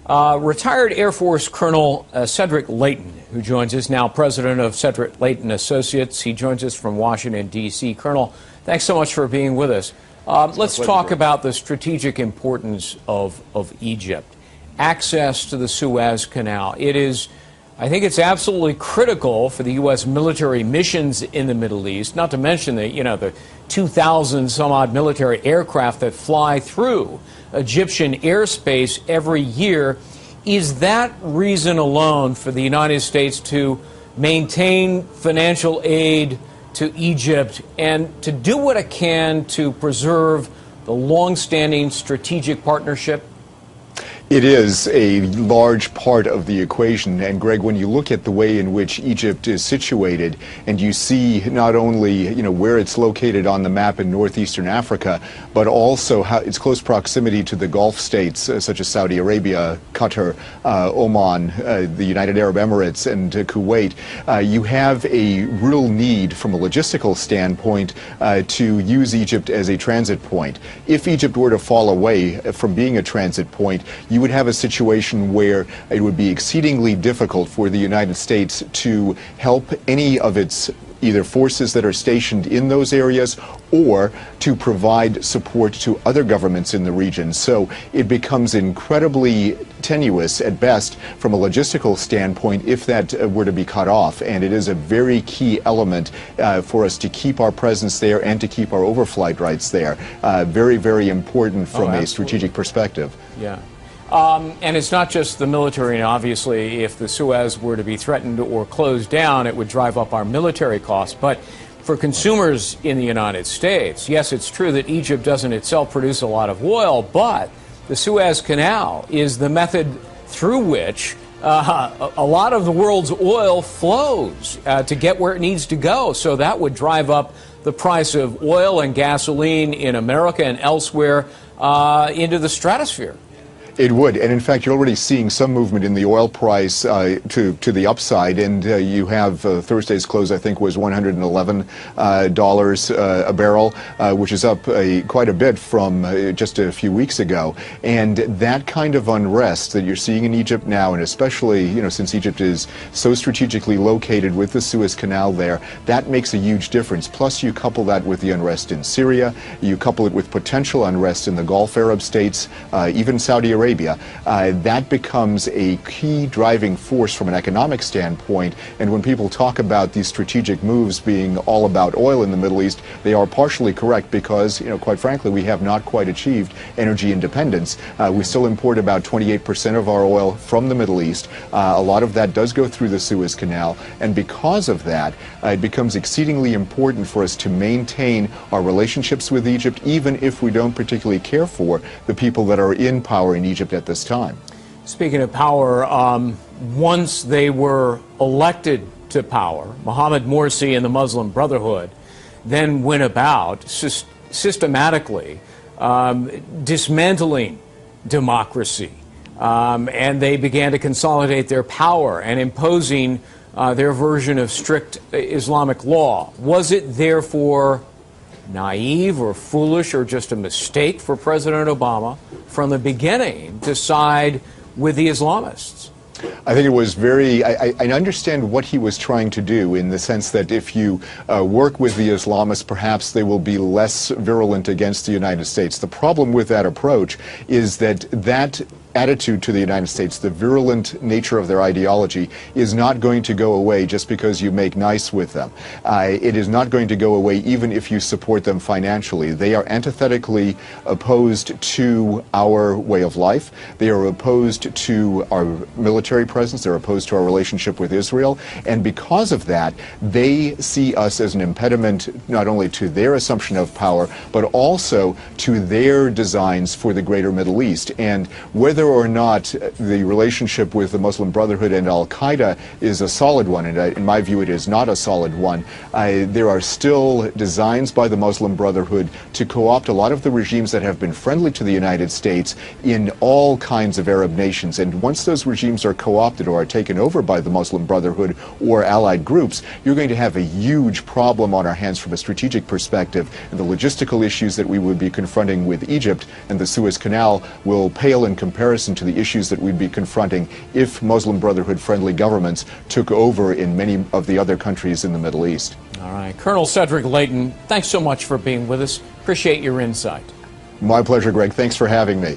Retired Air Force Colonel Cedric Leighton, who joins us now, president of Cedric Leighton Associates. He joins us from Washington, D.C. Colonel, thanks so much for being with us. Let's talk about the strategic importance of Egypt. Access to the Suez Canal. It is, I think it's absolutely critical for the U.S. military missions in the Middle East, not to mention the 2,000 some odd military aircraft that fly through Egyptian airspace every year. Is that reason alone for the United States to maintain financial aid to Egypt and to do what it can to preserve the long-standing strategic partnership? It is a large part of the equation, and Greg, when you look at the way in which Egypt is situated, and you see not only where it's located on the map in northeastern Africa, but also how its close proximity to the Gulf states such as Saudi Arabia, Qatar, Oman, the United Arab Emirates, and Kuwait, you have a real need from a logistical standpoint to use Egypt as a transit point. If Egypt were to fall away from being a transit point, you would have a situation where it would be exceedingly difficult for the United States to help any of its either forces that are stationed in those areas or to provide support to other governments in the region. So it becomes incredibly tenuous at best from a logistical standpoint if that were to be cut off. And it is a very key element for us to keep our presence there and to keep our overflight rights there. Very, very important from a strategic perspective. Yeah. And it's not just the military, and obviously if the Suez were to be threatened or closed down, it would drive up our military costs. But for consumers in the United States, yes, it's true that Egypt doesn't itself produce a lot of oil, but the Suez Canal is the method through which a lot of the world's oil flows to get where it needs to go. So that would drive up the price of oil and gasoline in America and elsewhere into the stratosphere. It would, and in fact, you're already seeing some movement in the oil price to the upside, and you have Thursday's close, I think, was $111 a barrel, which is up quite a bit from just a few weeks ago. And that kind of unrest that you're seeing in Egypt now, and especially, since Egypt is so strategically located with the Suez Canal there, that makes a huge difference. Plus, you couple that with the unrest in Syria, you couple it with potential unrest in the Gulf Arab states, even Saudi Arabia. That becomes a key driving force from an economic standpoint. And when people talk about these strategic moves being all about oil in the Middle East, they are partially correct because, quite frankly, we have not quite achieved energy independence. We still import about 28% of our oil from the Middle East. A lot of that does go through the Suez Canal. And because of that, it becomes exceedingly important for us to maintain our relationships with Egypt, even if we don't particularly care for the people that are in power in Egypt at this time. Speaking of power, once they were elected to power, Mohammed Morsi and the Muslim Brotherhood then went about systematically dismantling democracy, and they began to consolidate their power and imposing their version of strict Islamic law. Was it therefore naive or foolish or just a mistake for President Obama from the beginning to side with the Islamists? I think it was I understand what he was trying to do in the sense that if you work with the Islamists, perhaps they will be less virulent against the United States. The problem with that approach is that attitude to the United States, the virulent nature of their ideology, is not going to go away just because you make nice with them. It is not going to go away even if you support them financially. They are antithetically opposed to our way of life. They are opposed to our military presence. They're opposed to our relationship with Israel. And because of that, they see us as an impediment not only to their assumption of power, but also to their designs for the greater Middle East. And whether or not the relationship with the Muslim Brotherhood and Al-Qaeda is a solid one, and in my view it is not a solid one, there are still designs by the Muslim Brotherhood to co-opt a lot of the regimes that have been friendly to the United States in all kinds of Arab nations. And once those regimes are co-opted or are taken over by the Muslim Brotherhood or allied groups, you're going to have a huge problem on our hands from a strategic perspective. And the logistical issues that we would be confronting with Egypt and the Suez Canal will pale in comparison comparison to the issues that we'd be confronting if Muslim Brotherhood-friendly governments took over in many of the other countries in the Middle East. All right. Colonel Cedric Leighton, thanks so much for being with us. Appreciate your insight. My pleasure, Greg. Thanks for having me.